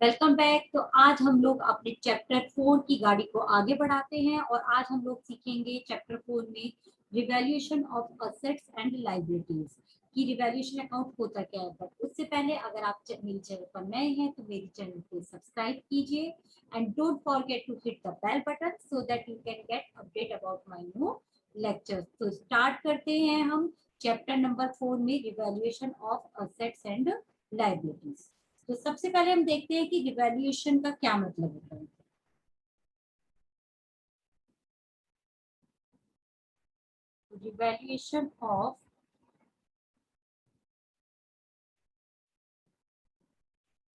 Welcome back. तो आज हम लोग अपने चैप्टर 4 की गाड़ी को आगे बढ़ाते हैं और आज हम लोग सीखेंगे चैप्टर 4 में revaluation of assets and liabilities की रिवैल्यूएशन अकाउंट होता क्या है। बट उससे पहले अगर आप मेरे चैनल पर नए हैं तो मेरे चैनल को सब्सक्राइब कीजिए and don't forget to hit the bell button so that you can get update about my new lectures. तो स्टार्ट करते हैं हम चैप्टर नंबर 4 में revaluation of assets and liabilities. तो सबसे पहले हम देखते हैं कि रिवैल्यूएशन का क्या मतलब होता है। Revaluation of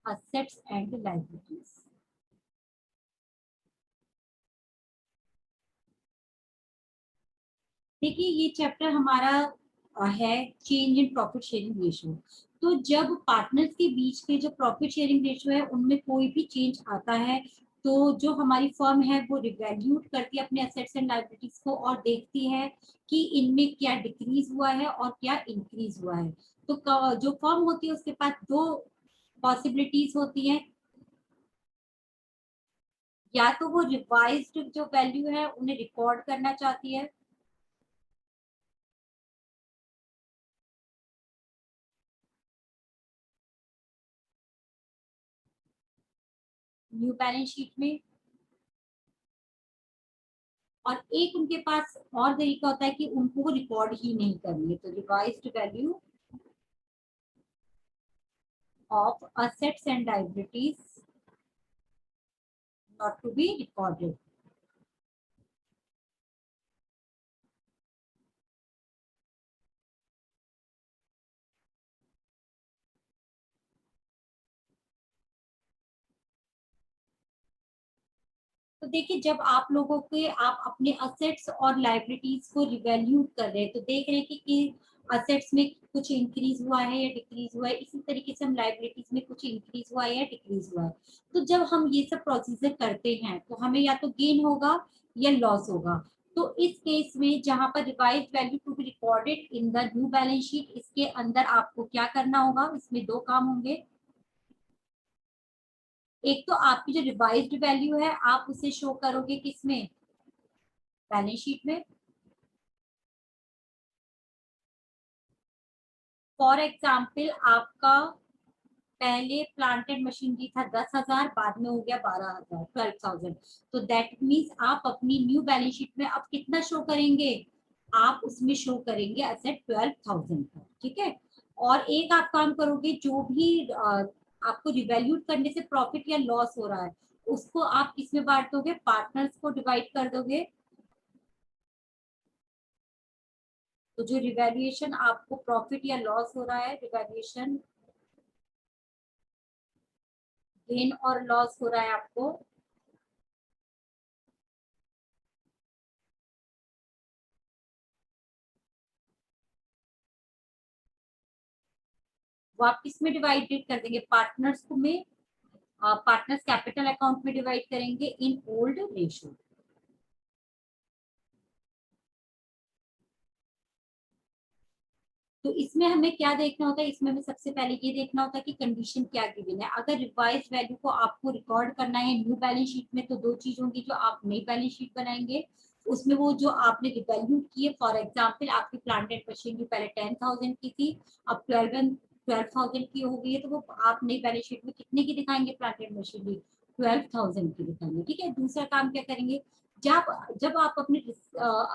assets and liabilities. देखिए ये चैप्टर हमारा है change in profit sharing ratio. तो जब पार्टनर्स के बीच के जो प्रॉफिट शेयरिंग रेशियो है उनमें कोई भी चेंज आता है तो जो हमारी फर्म है वो रिवैल्यूट करती है अपने एसेट्स एंड लायबिलिटीज को और देखती है कि इनमें क्या डिक्रीज हुआ है और क्या इंक्रीज हुआ है। तो जो फर्म होती है उसके पास दो पॉसिबिलिटीज होती हैं। या तो वो रिवाइज्ड जो वैल्यू है उन्हें रिकॉर्ड करना चाहती है, न्यू बैलेंस शीट में। और एक उनके पास और तरीका होता है कि उनको वो रिकॉर्ड ही नहीं करनी है। तो revised value of assets and liabilities not to be recorded. तो देखिए जब आप लोगों के आप अपने असेट्स और लायबिलिटीज को रिवैल्यूट कर रहे हैं तो देख रहे हैं कि असेट्स में कुछ इंक्रीज हुआ है या डिक्रीज हुआ है, इसी तरीके से हम लायबिलिटीज में कुछ इंक्रीज हुआ है या डिक्रीज हुआ है। तो जब हम ये सब प्रोसीजर करते हैं तो हमें या तो गेन होगा या लॉस होगा। तो इस केस में जहां पर revise value to be recorded in the new balance sheet, इसके अंदर आपको क्या करना होगा, इसमें दो काम होंगे। एक तो आपकी जो रिवाइज्ड वैल्यू है आप उसे शो करोगे किसमें, बैलेंस शीट में। फॉर एग्जाम्पल आपका पहले प्लांटेड मशीनरी था 10,000, बाद में हो गया 12,000, 12,000। तो दैट मीन्स आप अपनी न्यू बैलेंस शीट में अब कितना शो करेंगे, आप उसमें शो करेंगे असेट 12,000 का। ठीक है। और एक आप काम करोगे, जो भी आपको रिवैल्यूट करने से प्रॉफिट या लॉस हो रहा है उसको आप किसमें बांट दोगे, पार्टनर्स को डिवाइड कर दोगे। तो जो रिवैल्यूएशन आपको प्रॉफिट या लॉस हो रहा है, रिवैल्यूएशन गेन और लॉस हो रहा है आपको, वो आप किस में डिवाइडेड कर देंगे, पार्टनर्स को में, पार्टनर्स कैपिटल अकाउंट में डिवाइड करेंगे इन ओल्ड रेशियो। तो इसमें हमें क्या देखना होता है, इसमें हमें सबसे पहले ये देखना होता है कि कंडीशन क्या गिवन है। अगर रिवाइज वैल्यू को आपको रिकॉर्ड करना है न्यू बैलेंस शीट में तो दो चीज होंगी जो आप नई बैलेंस शीट बनाएंगे, उसमें वो जो आपने रिवैल्यू की है, फॉर एग्जाम्पल आपकी प्लांट एंड मशीनरी पहले 10,000 की थी, अब 12,000 की हो गई है, तो वो आप नई बैलेंस शीट में कितने की दिखाएंगे, प्लांट एंड मशीनरी 12,000 की दिखाएंगे। ठीक है। दूसरा काम क्या करेंगे, जब जब आप अपने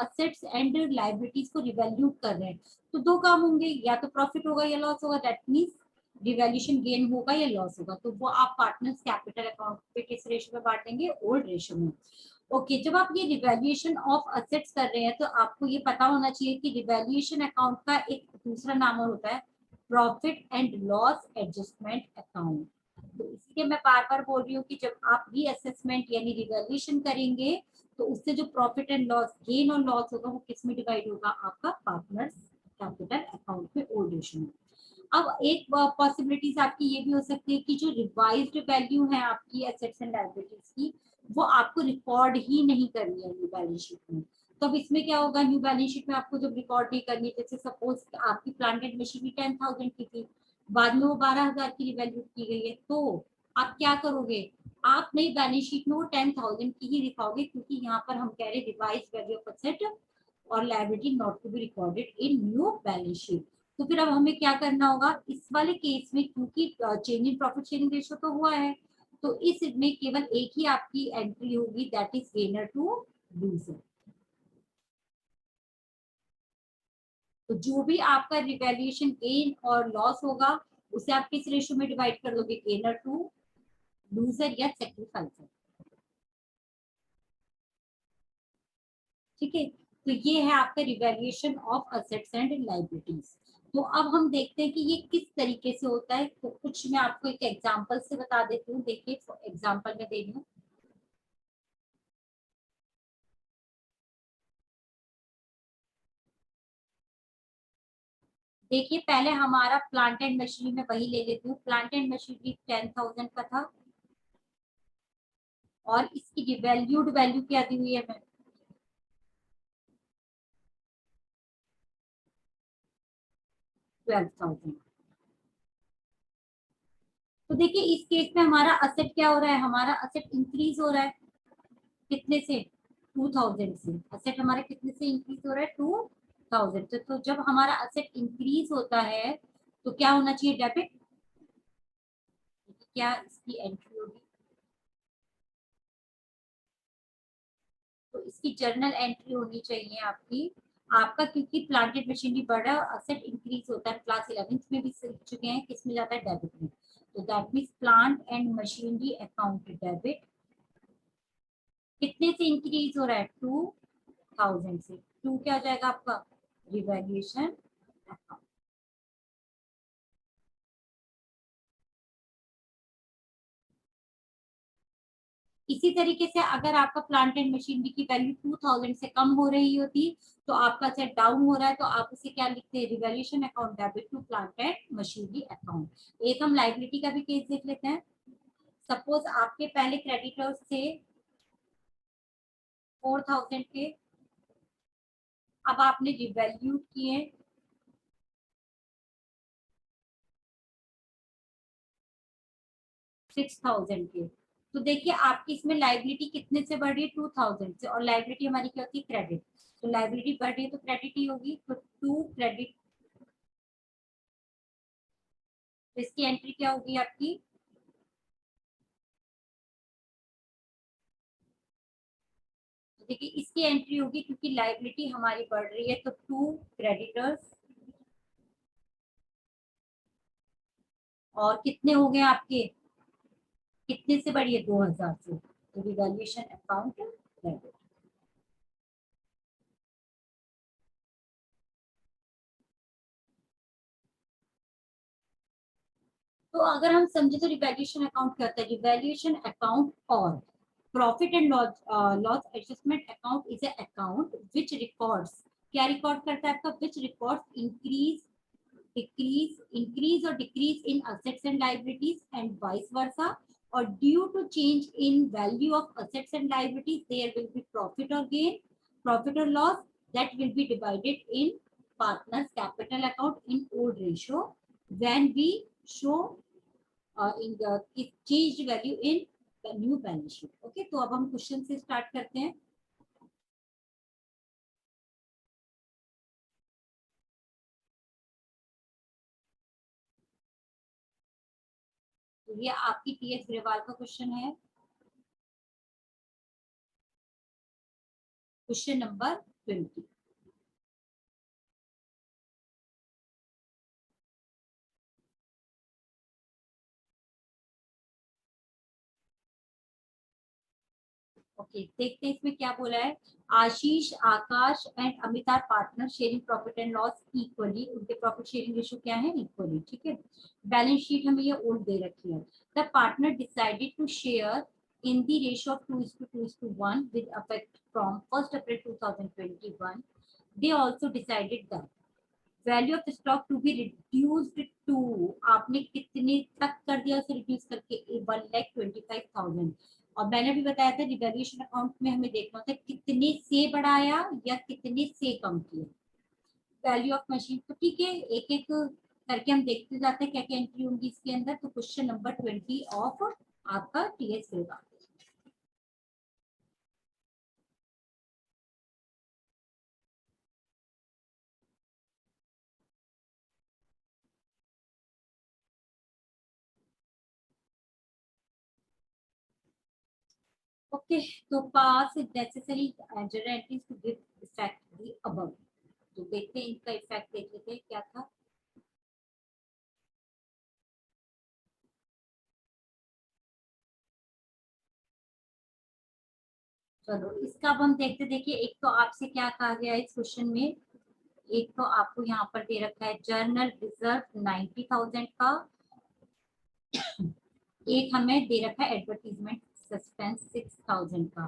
असेट्स एंड लाइबिलिटीज को रिवैल्यूट कर रहे हैं तो दो काम होंगे, या तो प्रॉफिट होगा या लॉस होगा, दैट मीन्स रिवैल्यूएशन गेन होगा या लॉस होगा। तो वो आप पार्टनर्स कैपिटल अकाउंट पे किस रेशियो में बांटेंगे, ओल्ड रेशियो में। ओके। जब आप ये रिवैल्यूएशन ऑफ असेट्स कर रहे हैं तो आपको ये पता होना चाहिए कि रिवैल्यूएशन अकाउंट का एक दूसरा नाम और होता है profit and loss adjustment account. तो इसलिए मैं बार बार बोल रही हूँ कि जब आप रीअसेसमेंट यानी रिवैल्यूएशन करेंगे तो उससे जो प्रॉफिट एंड लॉस, गेन और लॉस होगा वो किस में डिवाइड होगा, आपका पार्टनर्स कैपिटल अकाउंट में, ओल्ड रेशियो में। अब एक पॉसिबिलिटीज आपकी ये भी हो सकती है कि जो रिवाइज्ड वैल्यू है आपकी एसेट्स एंड लायबिलिटीज की वो आपको रिकॉर्ड ही नहीं करनी है न्यू बैलेंस शीट में। तो अब इसमें क्या होगा, न्यू बैलेंस शीट में आपको जब रिकॉर्ड नहीं करनी है, जैसे सपोज आपकी प्लांटेड मशीनरी 10,000 की थी, बाद में वो 12,000 की रिवैल्यू की गई है, तो आप क्या करोगे, आप नई बैलेंस शीट में वो 10,000 की ही दिखाओगे, क्योंकि यहाँ पर हम कह रहे रिवाइज वैल्यू ऑफ एसेट और liability not to be recorded in new balance sheet. तो फिर अब हमें क्या करना होगा इस वाले केस में, क्योंकि change in profit sharing ratio तो हुआ है, तो इसमें केवल एक ही आपकी एंट्री होगी, that is gainer to loser. तो जो भी आपका रिवैल्यूएशन गेन और लॉस होगा उसे आप किस रेशियो में डिवाइड कर दोगे, गेनर टू लूजर या सेक्रीफाइसर। ठीक है, तो ये है आपका revaluation of assets and liabilities. तो अब हम देखते हैं कि ये किस तरीके से होता है। तो कुछ मैं आपको एक एग्जांपल से बता देती हूँ। देखिए एग्जांपल में दे रही हूँ। देखिए पहले हमारा प्लांट एंड मशीनरी में वही ले लेती हूँ। प्लांट एंड मशीनरी 10,000 का था और इसकी डिवैल्यूड वैल्यू क्या दी हुई है, मैं 12,000। तो देखिए इस केस में हमारा असेट क्या हो रहा है, हमारा असेट इंक्रीज हो रहा है कितने से, 2,000 से। असेट हमारा कितने से इंक्रीज हो रहा है, 2,000 से। तो जब हमारा असेट इंक्रीज होता है तो क्या होना चाहिए, डेबिट। क्या इसकी एंट्री होगी, तो इसकी जर्नल एंट्री होनी चाहिए आपकी। आपका क्योंकि प्लांटेड मशीनरी बढ़ा है और असेट इंक्रीज होता है, क्लास 11th में भी सीख चुके हैं, किस में जाता है, डेबिट में। तो that means plant and machinery account debit कितने से इंक्रीज हो रहा है, 2,000 से। टू क्या हो जाएगा आपका, रिवैल्यूएशन अकाउंट। इसी तरीके से अगर आपका प्लांट एंड मशीनरी की वैल्यू 2,000 से कम हो रही होती तो आपका सेट डाउन हो रहा है, तो आप उसे क्या लिखते हैं, revaluation account debit to plant and machinery account. एक हम लाइबिलिटी का भी केस देख लेते हैं। सपोज आपके पहले क्रेडिटर्स थे 4,000 के, अब आपने रिवैल्यू किए 6,000 के। तो देखिए आपकी इसमें लाइबिलिटी कितने से बढ़ रही है, 2,000 से, और लाइबिलिटी हमारी क्या होती है, क्रेडिट। तो लाइबिलिटी बढ़ रही है तो क्रेडिट ही होगी, तो टू क्रेडिट। इसकी एंट्री क्या होगी आपकी, तो देखिए इसकी एंट्री होगी क्योंकि लाइबिलिटी हमारी बढ़ रही है, तो टू क्रेडिटर्स। और कितने हो गए आपके, कितने से बढ़ी है, 2,000 से, तो रिवैल्यूएशन अकाउंट क्रेडिट। तो अगर हम समझे तो रिवैल्यूएशन अकाउंट क्या होता है, रिवैल्यूएशन अकाउंट और profit and loss adjustment account is a account which records, क्या रिकॉर्ड करता है आपका, विच records increase or decrease in assets and liabilities and vice versa, or due to change in value of assets and liabilities there will be profit or gain, profit or loss, that will be divided in partners capital account in old ratio when we show in the changed value in the new balance sheet. Okay, तो अब हम question से start करते हैं। तो ये आपकी TS Grewal का क्वेश्चन है, क्वेश्चन नंबर 20। ओके देखते हैं इसमें क्या बोला है। Ashish, Akash and Amita partner sharing profit and loss equally, उनके प्रॉफिट शेयरिंग रेशियो क्या है, इक्वली। ठीक है, बैलेंस शीट हमें ये ओल्ड दे रखी है। The partner decided to share in the ratio of 2:1 with effect from 1st April 2021. They also decided that value of stock to be reduced to, आपने कितने तक कर दिया उसे रिड्यूस करके, 1,25,000। और मैंने भी बताया था रिवैल्यूएशन अकाउंट में हमें देखना होता है कितने से बढ़ाया या कितने से कम किया वैल्यू ऑफ मशीन। तो ठीक है, एक एक करके हम देखते जाते हैं क्या क्या एंट्री होंगी इसके अंदर। तो क्वेश्चन नंबर 20 ऑफ आपका टीएस होगा। ओके, तो pass necessary journal entries to give effect the above. तो देखते हैं इनका इफेक्ट, देख लेते हैं क्या था। चलो इसका अब हम देखते, देखिए एक तो आपसे क्या कहा गया है इस क्वेश्चन में, एक तो आपको यहाँ पर दे रखा है जर्नल रिजर्व 90,000 का, एक हमें दे रखा है एडवर्टीजमेंट सस्पेंस 6,000 का।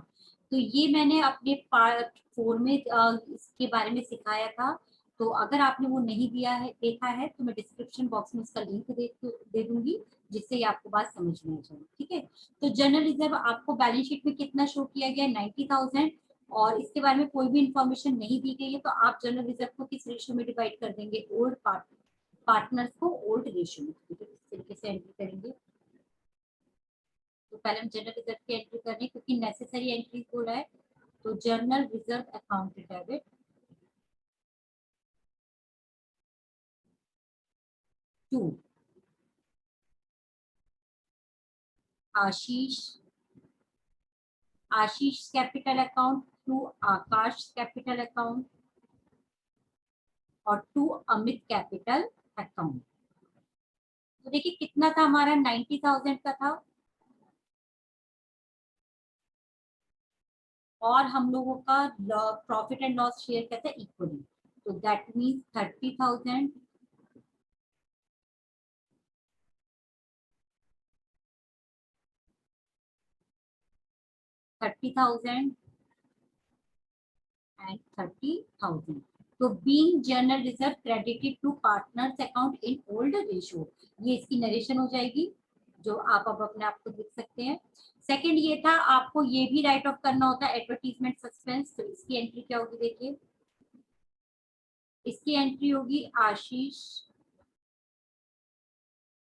तो ये मैंने अपने पार्ट 4 में इसके बारे में सिखाया था। तो अगर आपने वो नहीं दिया है, देखा है, तो मैं डिस्क्रिप्शन बॉक्स में उसका लिंक दे दूंगी, जिससे ये आपको बात समझ में आ जाए। ठीक है, तो जनरल रिजर्व आपको बैलेंस शीट में कितना शो किया गया है, 90,000, और इसके बारे में कोई भी इंफॉर्मेशन नहीं दी गई है, तो आप जनरल रिजर्व को किस रेशियो में डिवाइड कर देंगे, ओल्ड पार्टनर्स को ओल्ड रेशियो में। ठीक है, इस तरीके से एंट्री करेंगे। तो पहले हम जनरल रिजर्व की एंट्री कर रहे हैं क्योंकि नेसेसरी एंट्री बोला है। तो जर्नल रिजर्व अकाउंट डेबिट 2 आशीष, आशीष कैपिटल अकाउंट, 2 आकाश कैपिटल अकाउंट, और 2 अमित कैपिटल अकाउंट। तो देखिए कितना था हमारा, 90,000 का था, और हम लोगों का प्रॉफिट एंड लॉस शेयर कहते हैं इक्वली। तो दैट मीन्स 30,000, 30,000 and 30,000. तो being general reserve credited to partners account in old ratio, ये इसकी नरेशन हो जाएगी, जो आप अब अपने आप को लिख सकते हैं। सेकंड ये था, आपको ये भी राइट ऑफ करना होता है एडवर्टीजमेंट सस्पेंस। तो इसकी एंट्री क्या होगी, देखिए इसकी एंट्री होगी Ashish,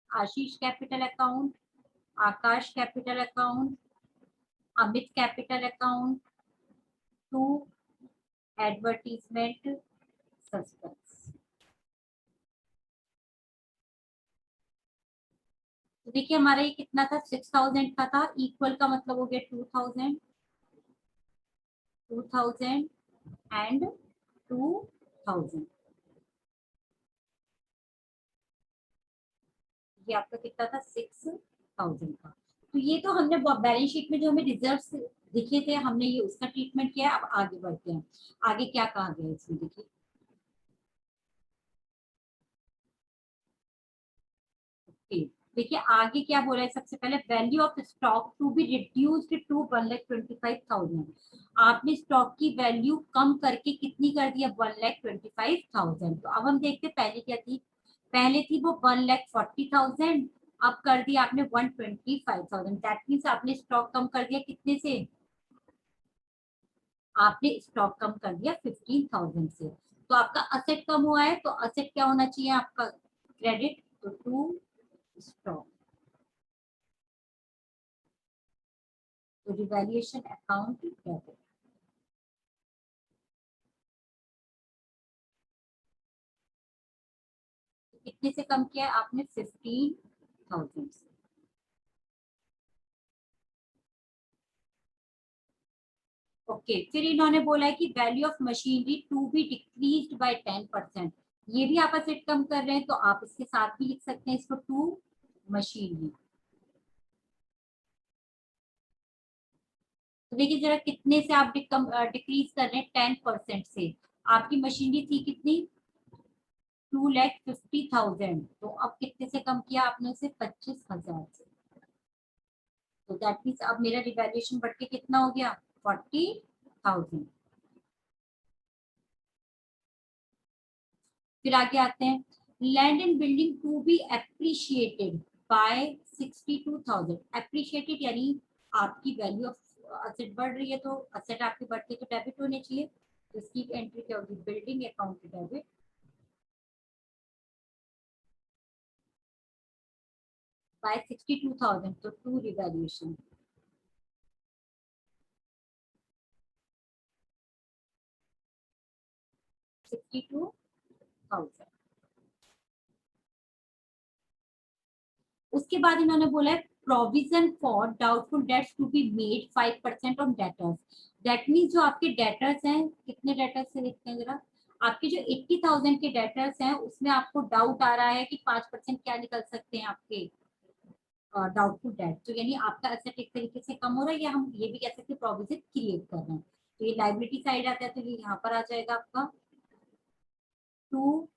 Ashish capital account, Akash capital account, Amit capital account, to advertisement suspense. तो देखिए हमारा ये कितना था, 6,000 का था, इक्वल का मतलब हो गया 2,000, 2,000 एंड 2,000। ये आपका कितना था, 6,000 का। तो ये तो हमने बैलेंस शीट में जो हमें रिजर्व दिखे थे, हमने ये उसका ट्रीटमेंट किया है। अब आगे बढ़ते हैं, आगे क्या कहा गया है इसमें, देखिए देखिए आगे क्या बोला है। सबसे पहले value of stock to be reduced to 1,25,000। आपने स्टॉक की वैल्यू कम करके कितनी कर दिया, 1,25,000। तो अब हम देखते हैं पहले क्या थी, पहले थी वो 1,40,000, अब कर दिया आपने 1,25,000। दैट मीन्स आपने स्टॉक कम कर दिया कितने से, आपने स्टॉक कम कर दिया 15,000 से। तो आपका असेट कम हुआ है, तो असेट क्या होना चाहिए आपका, क्रेडिट, तो टू स्टॉक। तो रिवैल्यूएशन अकाउंट डेबिट, कितने से कम किया है आपने, 15,000 से। ओके, फिर इन्होंने बोला है कि value of machinery to be decreased by 10%। ये भी आप असेट कम कर रहे हैं, तो आप इसके साथ भी लिख सकते हैं इसको, टू मशीनरी। तो देखिए जरा कितने से आप डिक्रीज कर रहे हैं, 10% से। आपकी मशीनरी थी कितनी, 2,50,000, तो अब कितने से कम किया आपने उसे, 25,000 से। तो दैट मीन्स अब मेरा रिवैल्यूएशन बढ़ के कितना हो गया, 40,000। फिर आगे आते हैं, land and building to be appreciated by 62,000। Appreciated यानी आपकी वैल्यू ऑफ असेट बढ़ रही है, तो असेट आपके बढ़ते तो डेबिट होने चाहिए। तो इसकी एंट्री क्या होगी, बिल्डिंग अकाउंट डेबिट, बाय 62,000, तो 2 रिवैल्यूएशन, 62,000। उसके बाद इन्होंने बोला है provision for doubtful debts to be made 5% on debtors. That means जो आपके डेटर्स हैं, कितने डेटर्स से देखते हैं जरा, आपके जो 80,000 के डेटर्स हैं उसमें आपको डाउट आ रहा है कि 5% क्या निकल सकते हैं आपके डाउटफुल डेट, तो यानी आपका एसेट एक तरीके से कम हो रहा है, या हम ये भी कह सकते हैं प्रोविजन क्रिएट कर रहे हैं। तो ये लाइबिलिटी साइड आता है, तो ये यहाँ पर आ जाएगा आपका to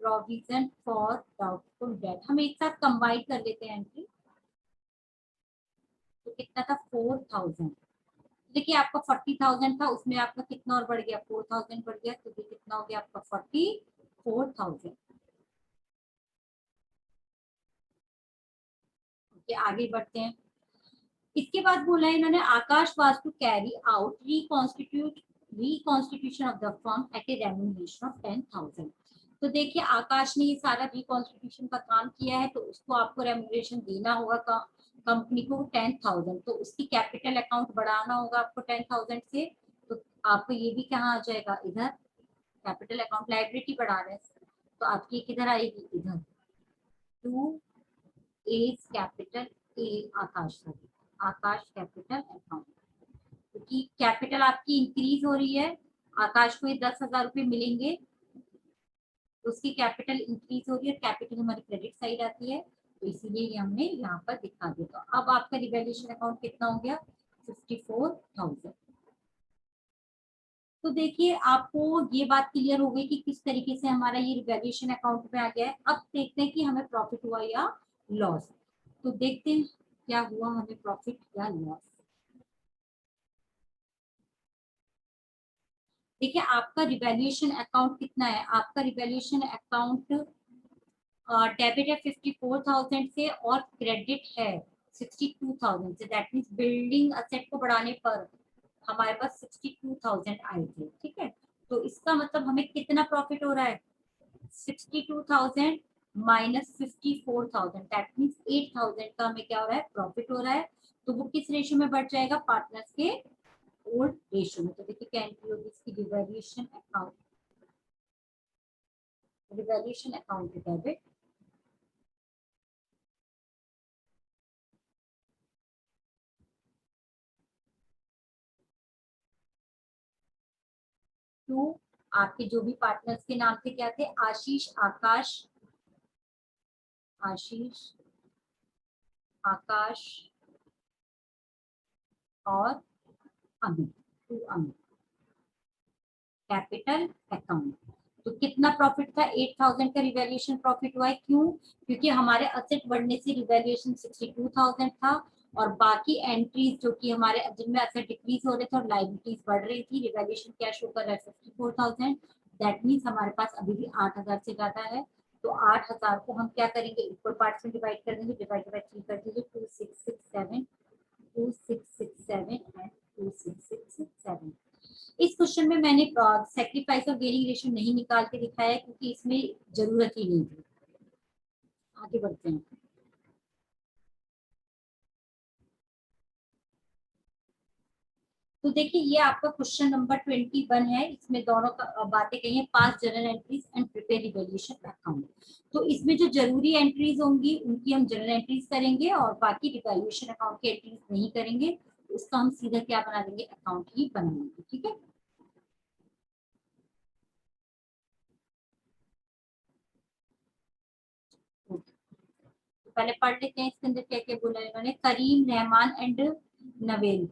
provision for doubtful debt. हम एक साथ कंबाइन कर लेते हैं एंट्री, तो कितना था 4,000। देखिए आपका 40,000 था, उसमें आपका कितना और बढ़ गया, 4,000 बढ़ गया, तो ये कितना हो गया आपका 44,000। ओके, आगे बढ़ते हैं। इसके बाद बोला है इन्होंने Akash was to carry out reconstitution of the firm at a remuneration of 10,000। तो देखिए आकाश ने ये सारा रिकॉन्स्टिट्यूशन का काम किया है, तो उसको आपको रेम्यूनरेशन देना होगा कंपनी को 10,000, तो उसकी कैपिटल अकाउंट बढ़ाना होगा आपको 10,000 से। तो आपको ये भी कहाँ आ जाएगा, इधर कैपिटल अकाउंट, लाइबिलिटी बढ़ा रहे हैं, तो आपकी किधर आएगी, इधर to as capital A Akash, Akash capital account, क्योंकि कैपिटल आपकी इंक्रीज हो रही है, आकाश को ये 10,000 रुपये मिलेंगे, तो उसकी कैपिटल इंक्रीज हो रही है, कैपिटल हमारी क्रेडिट साइड आती है, तो इसीलिए ये हमने यहाँ पर दिखा दिया। तो अब आपका रिवैल्यूएशन अकाउंट कितना हो गया, 54,000। तो देखिए आपको ये बात क्लियर हो गई कि किस तरीके से हमारा ये रिवैल्यूएशन अकाउंट में आ गया है। अब देखते हैं कि हमें प्रॉफिट हुआ या लॉस। तो देखते हैं क्या हुआ हमें, प्रॉफिट या लॉस। देखिए आपका रिवैल्यूएशन अकाउंट कितना है, आपका रिवैल्यूएशन अकाउंट डेबिट है 54,000 से और क्रेडिट है 62,000 से। दैट मीन्स बिल्डिंग असेट को बढ़ाने पर हमारे पास 62,000 आए थे, ठीक है। तो इसका मतलब हमें कितना प्रॉफिट हो रहा है, 62,000 माइनस 54,000, दैट मीन्स 8,000 का हमें क्या हो रहा है, प्रॉफिट हो रहा है। तो वो किस रेशियो में बढ़ जाएगा, पार्टनर्स के ओल्ड रेशियो में। तो देखिए क्या एंट्री होगी इसकी, revaluation account, revaluation account debit to, आपके जो भी पार्टनर्स के नाम थे क्या थे, आशीष, आकाश, आशीष, आकाश और Amit, to Amit, capital account. तो कितना प्रॉफिट था, 8,000 का रिवैल्यूएशन प्रॉफिट हुआ है, क्यों, क्योंकि हमारे असेट बढ़ने से रिवैल्यूएशन 62,000 था, और बाकी एंट्रीज जो कि हमारे जिनमें असेट डिक्रीज हो रहे थे और लाइबिलिटीज बढ़ रही थी, रिवैल्यूएशन क्या शो कर रहा है, 54,000। दैट मीन्स हमारे पास अभी भी 8,000 से ज्यादा है। तो 8,000 को हम क्या करेंगे, इक्वल पार्ट्स में डिवाइड कर देंगे, डिवाइड बाय 3 कर दीजिए, 2667, 2667 एंड 2667। इस क्वेश्चन में मैंने सेक्रीफाइस और गेनिंग रेशियो नहीं निकाल के दिखाया है, क्योंकि इसमें जरूरत ही नहीं थी। आगे बढ़ते हैं। तो देखिए ये आपका क्वेश्चन नंबर 21 है, इसमें दोनों का बातें कही है, पास journal entries and prepare revaluation account. तो इसमें जो जरूरी एंट्रीज होंगी उनकी हम जर्नल एंट्रीज करेंगे, और बाकी रिवैल्यूएशन अकाउंट की एंट्रीज नहीं करेंगे, उसका हम सीधा क्या बना देंगे, अकाउंट ही बनाएंगे, ठीक है। तो पहले पढ़ लेते हैं इसके अंदर क्या क्या बोला है इन्होंने, Karim, Rahman and Nabil,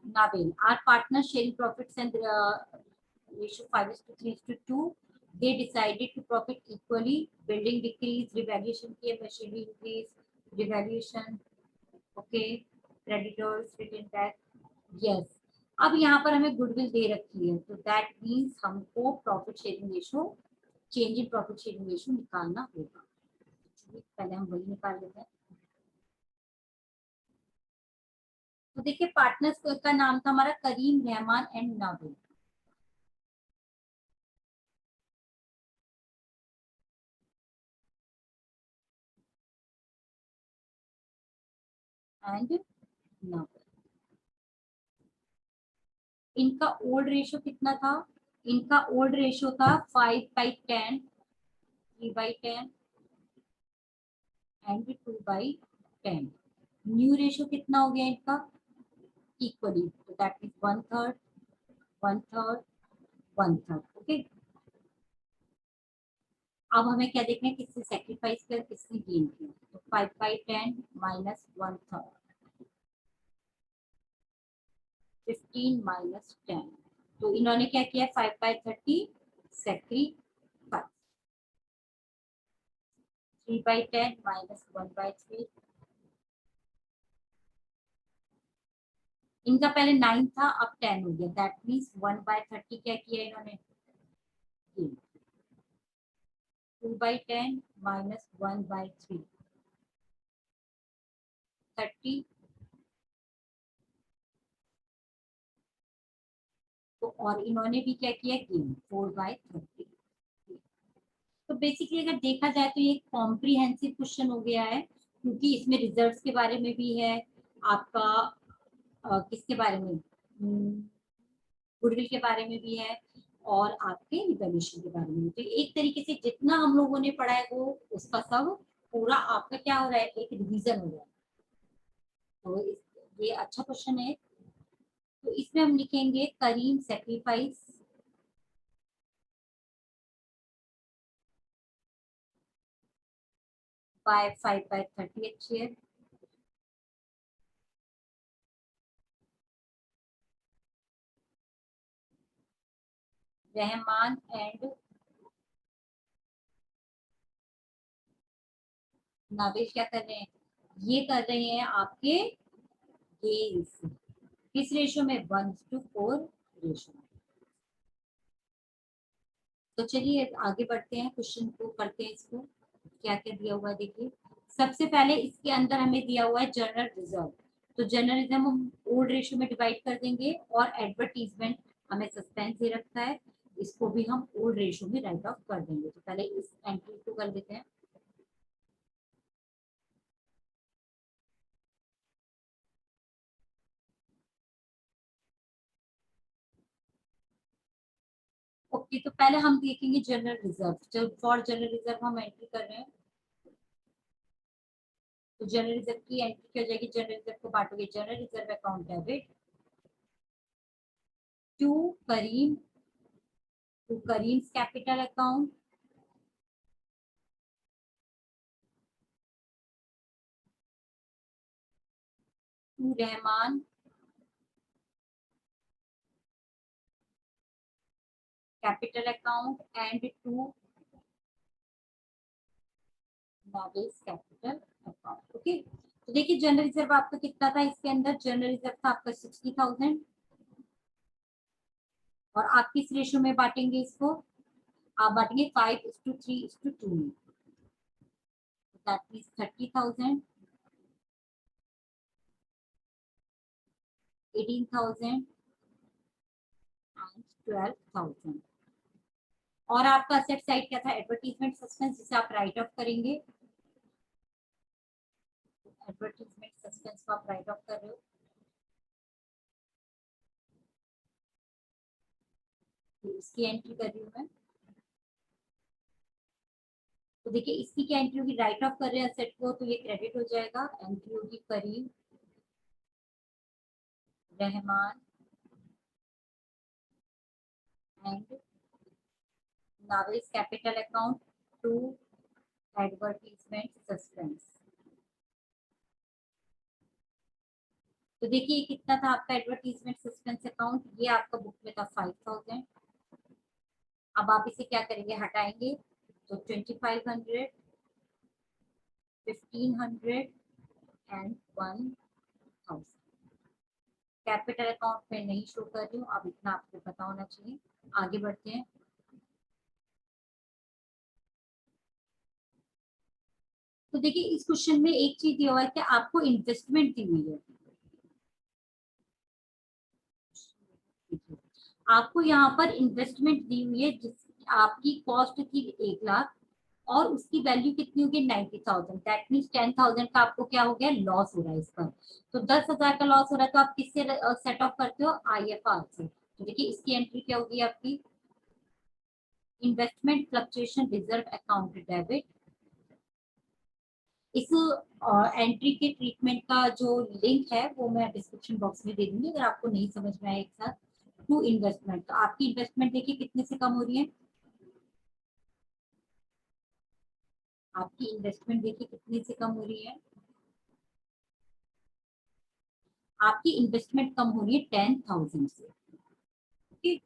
Nabil are partners sharing profits and ratio 5:3:2. They decided to profit equally. Building decrease, revaluation किए, machinery increase, revaluation, okay, creditors, written back, yes. अब यहाँ पर हमें गुडविल दे रखी है, तो दैट मीन्स हमको profit sharing ratio, change in profit sharing ratio निकालना होगा। पहले हम वही निकाल लेते हैं। तो देखिए पार्टनर्स का नाम था हमारा करीम, Rahman and Nabil. And now इनका ओल्ड रेशियो कितना था, इनका ओल्ड रेशियो था 5/10, 3/10 एंड 2/10। न्यू रेशियो कितना हो गया इनका, इक्वली, तो दैट इज 1/3, 1/3, 1/3। ओके, अब हमें क्या देखना है, किससे सेक्रीफाइस किया, किसने गेन किया। तो 5/10 माइनस 1/3, 15 माइनस 10। तो इन्होंने क्या किया, 5/30 सेक्रीफाइस, 3/10 माइनस 1/3। इनका पहले 9 था, अब 10 हो गया, दैट मीन्स 1/30 क्या किया इन्होंने, 2/10 माइनस 1/3, 30। तो और इन्होंने भी क्या किया, गेन 4/30। तो बेसिकली अगर देखा जाए तो ये कॉम्प्रिहेंसिव क्वेश्चन हो गया है, क्योंकि इसमें रिजल्ट्स के बारे में भी है, आपका किसके बारे में, गुडविल के बारे में भी है, और आपके रिवैल्यूएशन के बारे में भी। तो एक तरीके से जितना हम लोगों ने पढ़ा है वो उसका सब पूरा आपका क्या हो रहा है, एक रिवीजन हो रहा है। तो ये अच्छा क्वेश्चन है। तो इसमें हम लिखेंगे करीम सेक्रीफाइस बाय 5/30 अच्छी है। रहमान एंड नाविश क्या कर रहे हैं, ये कर रहे हैं आपके गेन्स, किस रेशियो में, 1:4 रेशियो में। तो चलिए आगे बढ़ते हैं, क्वेश्चन को करते हैं, इसको क्या क्या दिया हुआ है देखिए। सबसे पहले इसके अंदर हमें दिया हुआ है जनरल रिजर्व। तो जनरल रिजर्व हम ओल्ड रेशियो में डिवाइड कर देंगे, और एडवर्टीजमेंट हमें सस्पेंस दे रखा है, इसको भी हम ओल्ड रेशियो में राइट ऑफ कर देंगे। तो पहले इस एंट्री को कर देते हैं। ओके, तो पहले हम देखेंगे जनरल रिजर्व। जब फॉर जनरल रिजर्व हम एंट्री कर रहे हैं, तो जनरल रिजर्व की एंट्री क्या हो जाएगी, जनरल रिजर्व को बांटोगे, general reserve account debit to Karim, to Karim's capital account, to Rahman capital account and to Nabil's capital account. Okay, तो देखिए जनरल रिजर्व आपका कितना था, इसके अंदर जनरल रिजर्व था आपका 60,000, और आप किस रेशियो में बांटेंगे इसको, आप बांटेंगे 5:3:2 में, दैट मीन्स 30,000, 18,000 एंड 12,000। और आपका असेट साइड क्या था, एडवर्टीजमेंट सस्पेंस, जिसे आप राइट ऑफ करेंगे, एडवर्टीजमेंट सस्पेंस को आप राइट ऑफ कर रहे हो। तो इसकी एंट्री कर रही हूँ मैं। तो देखिए इसकी क्या एंट्री होगी, राइट ऑफ कर रहे हैं असेट को, तो ये क्रेडिट हो जाएगा। एंट्री होगी Karim Rahman and Nabil's capital account to advertisement suspense. तो देखिए ये कितना था आपका एडवर्टीजमेंट सस्पेंस अकाउंट, ये आपका बुक में था 5,000। अब आप इसे क्या करेंगे, हटाएंगे, तो 2,500, 1,500 एंड 1,000। कैपिटल अकाउंट में नहीं शो कर रही हूँ, अब इतना आपको पता होना चाहिए। आगे बढ़ते हैं। तो देखिए इस क्वेश्चन में एक चीज दिया हुआ है कि आपको इन्वेस्टमेंट दी हुई है, आपको यहाँ पर इन्वेस्टमेंट दी हुई है, जिस आपकी कॉस्ट थी 1 लाख, और उसकी वैल्यू कितनी होगी 90,000, दैट मीन्स 10,000 का आपको क्या हो गया, लॉस हो रहा है इस पर। तो 10,000 का लॉस हो रहा है, तो आप किससे सेट ऑफ करते हो, IFR से। तो देखिए इसकी एंट्री क्या होगी आपकी, investment fluctuation reserve account debit. इस एंट्री के ट्रीटमेंट का जो लिंक है वो मैं डिस्क्रिप्शन बॉक्स में दे दूंगी, अगर आपको नहीं समझ में आए एक साथ। टू इन्वेस्टमेंट, तो आपकी इन्वेस्टमेंट देखिए कितने से कम हो रही है, आपकी इन्वेस्टमेंट देखिए कितने से कम हो रही है, आपकी इन्वेस्टमेंट कम हो रही है 10,000 से। ठीक,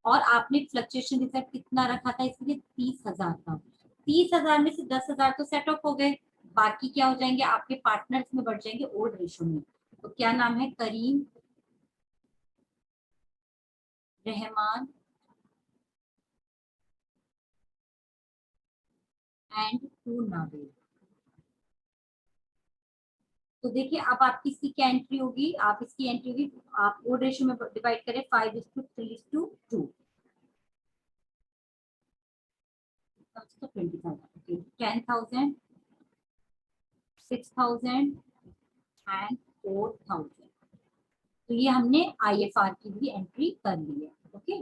और आपने फ्लक्चुएशन रिजर्व कितना रखा था इसके लिए, 30,000 का। 30,000 में से 10,000 तो सेट ऑफ हो गए, बाकी क्या हो जाएंगे आपके पार्टनर्स में बढ़ जाएंगे ओल्ड रेशो में। तो क्या नाम है, करीम, रहमान एंड टू नावेल। तो देखिए अब आपकी इसकी क्या एंट्री होगी, आप इसकी एंट्री होगी, आप ओड रेशियो में डिवाइड करें 5:3:2, तो 20,000, 10,000, 6,000 एंड 4,000। तो ये हमने IFR की भी एंट्री कर ली है। ओके,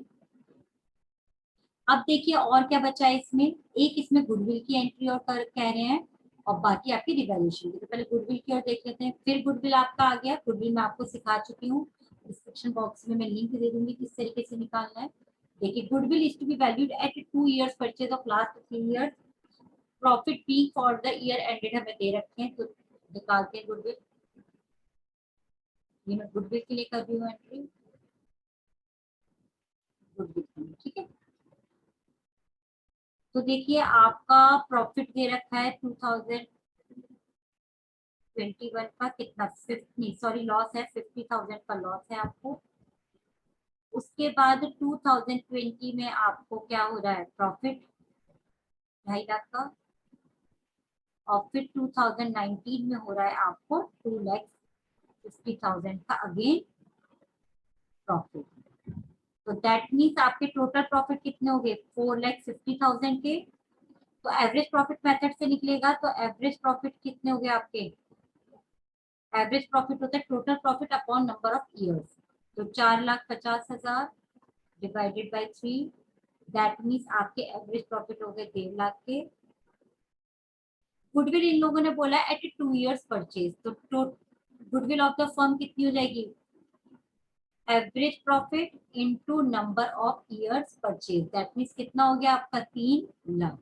अब देखिए और क्या बचा है इसमें, एक इसमें गुडविल की एंट्री और कह रहे हैं, और बाकी आपकी रिवैल्यूएशन की। तो पहले गुडविल की और देख लेते हैं, फिर गुडविल आपका आ गया। गुडविल मैं आपको सिखा चुकी हूँ, डिस्क्रिप्शन बॉक्स में मैं लिंक दे दूंगी किस तरीके से निकालना है। देखिए goodwill is to be valued at 2 years purchase of last 3 years, profit peak for the year ended हमें दे रखे हैं, तो निकालते हैं गुडविल। ये मैं गुडविल के लिए कर रही हूँ एंट्री, गुडविल के लिए, ठीक है। तो देखिए आपका प्रॉफिट दे रखा है 2021 का, कितना, 50, सॉरी लॉस है, 50,000 का लॉस है आपको। उसके बाद 2020 में आपको क्या हो रहा है, प्रॉफिट 2.5 लाख का। और फिर 2019 में हो रहा है आपको 2,50,000 का अगेन प्रॉफिट। तो दैट मीन्स आपके टोटल प्रॉफिट कितने हो गए, 4,50,000 के। तो एवरेज प्रॉफिट मेथड से निकलेगा, तो एवरेज प्रॉफिट कितने हो गए आपके, एवरेज प्रॉफिट होता है total profit upon number of years. तो 4,50,000 डिवाइडेड बाई 3, दैट मीन्स आपके एवरेज प्रॉफिट हो गए 1.5 लाख के। गुडविल इन लोगों ने बोला एट 2 years परचेज, तो गुडविल ऑफ द फर्म कितनी हो जाएगी, average profit into number of years purchase, that means कितना हो गया आपका 3 लाख।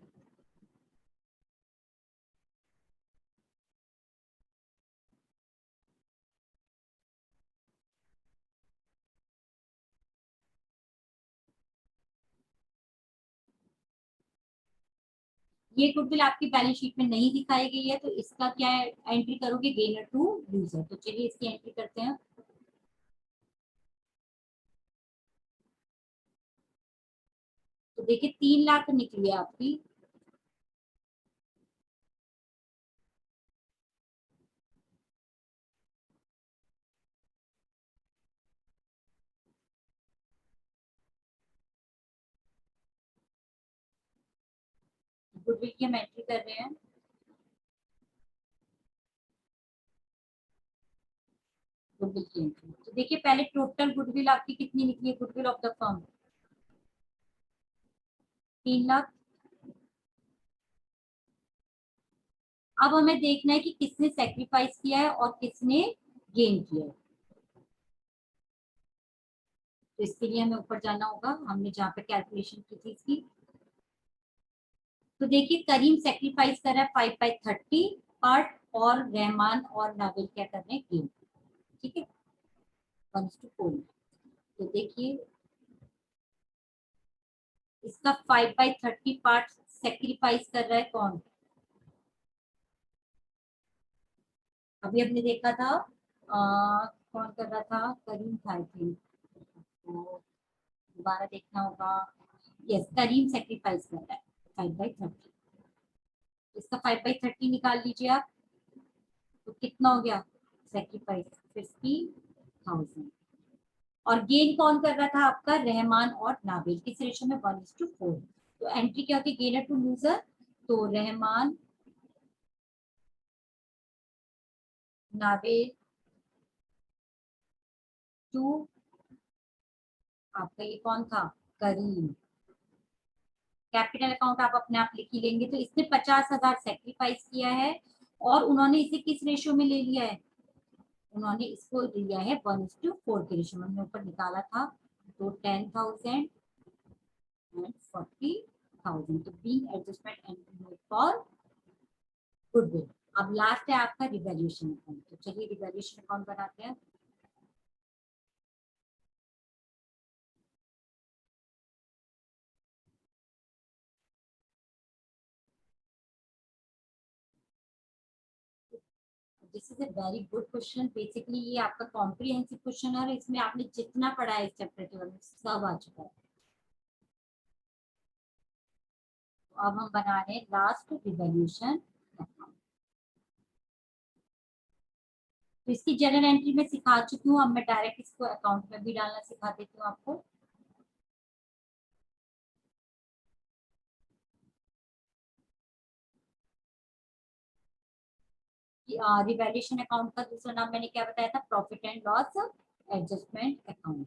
ये गुडविल आपकी बैलेंस शीट में नहीं दिखाई गई है, तो इसका क्या है, एंट्री करोगे गेनर टू लूजर। तो चलिए इसकी एंट्री करते हैं। तो देखिए 3 लाख निकली है आपकी, गुडविल की हम एंट्री कर रहे हैं। गुडविल की एंट्री, तो देखिए पहले टोटल गुडविल आपकी कितनी निकली है, goodwill of the firm 3 lakh. अब हमें देखना है कि किसने सेक्रीफाइस किया है और किसने गेन किया है। तो इसके लिए हमें ऊपर जाना होगा, हमने जहाँ पे कैलकुलेशन की थी इसकी। तो देखिए करीम सेक्रीफाइस कर रहा है 5/30 पार्ट, और रहमान और नाविल क्या कर रहे हैं, गेन। ठीक है, 1:4। तो देखिए इसका 5/30 पार्ट सेक्रीफाइस कर रहा है कौन, अभी हमने देखा था कौन कर रहा था, करीम था आई थिंक, तो दोबारा देखना होगा। यस, करीम सेक्रीफाइस कर रहा है 5/30। इसका 5/30 निकाल लीजिए आप, तो कितना हो गया, सेक्रीफाइस 50,000। और गेन कौन कर रहा था आपका, रहमान और नाबिल, किस रेशो में, 1:4। तो एंट्री क्या होगी, गेनर टू लूजर, तो रहमान, नावेद, टू आपका ये कौन था, करीम। कैपिटल अकाउंट आप अपने आप लिख ही लेंगे। तो इसने 50,000 सेक्रीफाइस किया है और उन्होंने इसे किस रेशियो में ले लिया है, उन्होंने इसको लिया है 1:4 के रेशियो में, हमने ऊपर निकाला था। तो 10,000 and 40,000, तो being adjustment and for goodwill. अब लास्ट है आपका रिवैल्यूएशन अकाउंट। तो चलिए रिवैल्यूएशन अकाउंट बनाते हैं। This is a very good question. Basically ये आपका कॉम्प्रिहेंसिव क्वेश्चन है और इसमें आपने जितना पढ़ा है इस चैप्टर के बारे में सब आ चुका है। तो अब हम बना रहे हैं लास्ट रिवैल्यूएशन अकाउंट। तो इसकी जनरल एंट्री में सिखा चुकी हूँ, अब मैं डायरेक्ट इसको अकाउंट में भी डालना सिखा देती हूँ आपको। रिवैल्यूएशन अकाउंट का दूसरा नाम मैंने क्या बताया था, profit and loss adjustment account.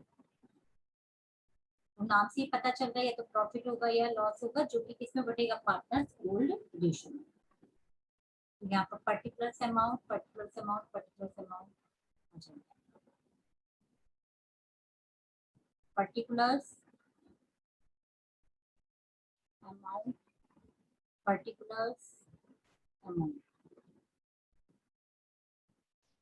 तो नाम से ही पता चल रहा है या तो प्रॉफिट होगा या लॉस होगा, जो कि किसमें बटेगा, पार्टनर्स ओल्ड रेशियो में। तो यहाँ पर particular amount, particular amount, particular amount, particulars amount, particulars amount.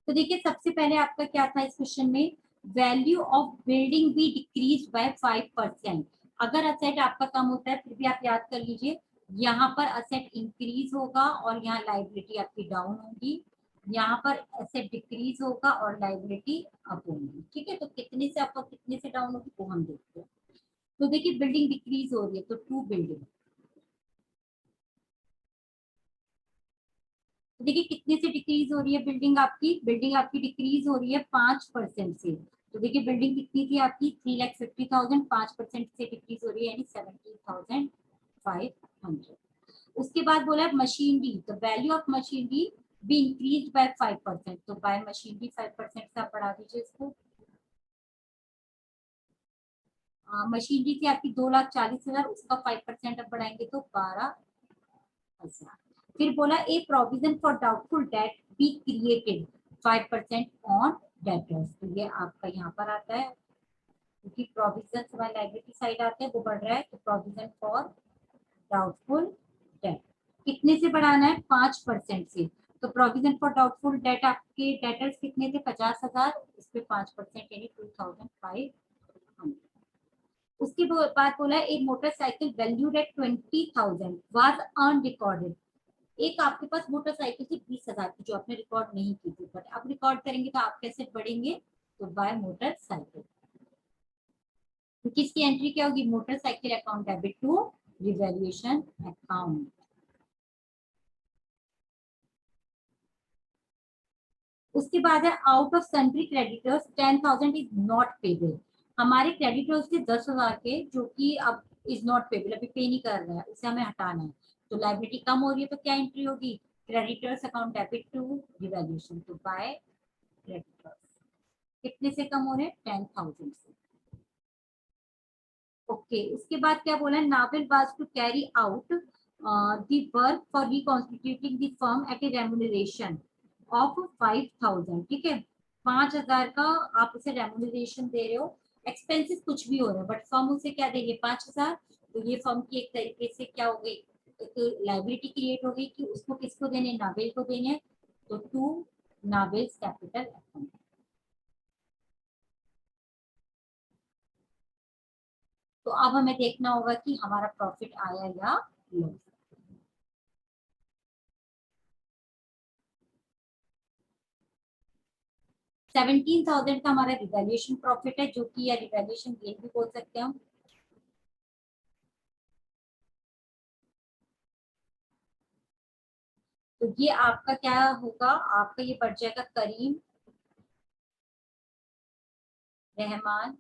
तो देखिए सबसे पहले आपका क्या था इस क्वेश्चन में, value of building be decrease by 5%। अगर असेट आपका कम होता है फिर भी आप याद कर लीजिए, यहाँ पर असेट इंक्रीज होगा और यहाँ लाइबिलिटी आपकी डाउन होगी, यहाँ पर असेट डिक्रीज होगा और लाइबिलिटी अप होगी। ठीक है, तो कितने से अप और कितने से डाउन होगी वो हम देखते हैं। तो देखिए बिल्डिंग डिक्रीज हो रही है तो 2 बिल्डिंग, तो देखिए कितने से डिक्रीज हो रही है बिल्डिंग आपकी, बिल्डिंग आपकी डिक्रीज हो रही है 5% से। तो देखिए बिल्डिंग कितनी थी आपकी 3,50,000, 5% से डिक्रीज हो रही है यानी 17,500। उसके बाद बोला मशीनरी, तो value of machinery be increase by 5%, तो बाय मशीनरी 5% से आप बढ़ा दीजिए इसको। मशीनरी थी आपकी 2,40,000, उसका 5% अब बढ़ाएंगे तो 12,000। फिर बोला ए provision for doubtful date be created 5% on debtors, तो ये आपका यहाँ पर आता है क्योंकि प्रोविजन हमारे लाइबिलिटी साइड आते हैं वो बढ़ रहा है, तो प्रोविजन फॉर डाउटफुल डेट कितने से बढ़ाना है, 5% से। तो प्रोविजन फॉर डाउटफुल डेट आपके डेटर्स कितने थे, 50,000, इस पे 5% यानी 2,500। उसके बाद बोला एक motorcycle valued at 20,000 was unrecorded. एक आपके पास मोटरसाइकिल थी 20,000 की जो आपने रिकॉर्ड नहीं की थी, बट अब रिकॉर्ड करेंगे तो आप कैसे बढ़ेंगे, तो बाय मोटरसाइकिल। तो किसकी एंट्री क्या होगी, motorcycle account debit to revaluation account. उसके बाद है out of sundry creditors 10,000 is not payable. हमारे क्रेडिटर्स थे 10,000 के जो कि अब इज नॉट पेबल, अभी पे नहीं कर रहा है, उसे हमें हटाना है। तो लाइबिलिटी कम हो रही है तो क्या एंट्री होगी, creditors account debit to revaluation, तो बाय क्रेडिटर्स। कितने से कम हो रहे हैं, 10,000 से। ओके उसके बाद क्या बोला है, Nabil was to carry out the work for reconstituting the firm at a remuneration of 5,000। ठीक है, 5,000 का आप उसे रेम्यूनरेशन दे रहे हो, एक्सपेंसेस कुछ भी हो रहा है बट फर्म उसे क्या दे रही है, 5,000। तो ये फर्म की एक तरीके से क्या हो गई, एक लाइबिलिटी क्रिएट हो गई कि उसको किसको देने, नाविल को देने। तो टू नाविल्स कैपिटल अकाउंट। तो अब हमें देखना होगा कि हमारा प्रॉफिट आया या लॉस। 17,000 का हमारा रिवैल्यूएशन प्रॉफिट है, जो कि या रिवैल्यूएशन गेन भी बोल सकते हैं हम। तो ये आपका क्या होगा, आपका ये बढ़ जाएगा करीम, रहमान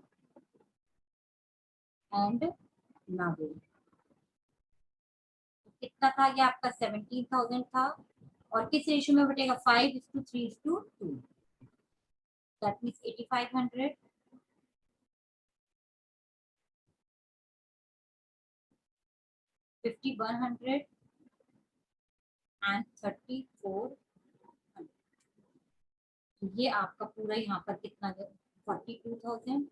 एंड नाविल। कितना था, ये आपका 17,000 था, और किस रेशियो में बटेगा, 5:3:2, दैट मीन्स 8,500, 5,100 एंड 3,400। ये आपका पूरा यहाँ पर कितना है, 42,000,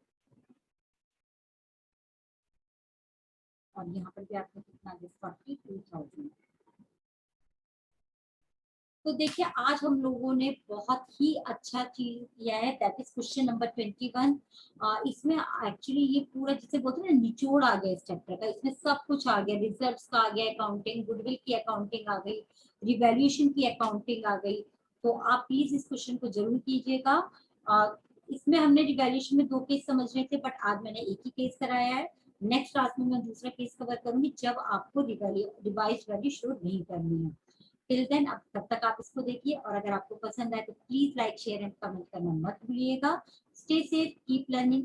और यहाँ पर भी आपका कितना है, 42,000। तो देखिए आज हम लोगों ने बहुत ही अच्छा चीज किया है, दैट इज क्वेश्चन नंबर 21। इसमें एक्चुअली ये पूरा जिसे बोलते हैं ना निचोड़ आ गया इस चैप्टर का, इसमें सब कुछ आ गया, रिजर्व्स का आ गया अकाउंटिंग, गुडविल की अकाउंटिंग आ गई, रिवैल्यूएशन की अकाउंटिंग आ गई। तो आप प्लीज इस क्वेश्चन को जरूर कीजिएगा। इसमें हमने रिवैल्यूएशन में 2 केस समझ रहे थे, बट आज मैंने एक ही केस कराया है। नेक्स्ट क्लास में मैं दूसरा केस कवर करूंगी जब आपको रिवाइज वैल्यू शो नहीं करनी है। टिल देन, अब तब तक आप इसको देखिए, और अगर आपको पसंद आए तो please like share and comment करना मत भूलिएगा। Stay safe, keep learning.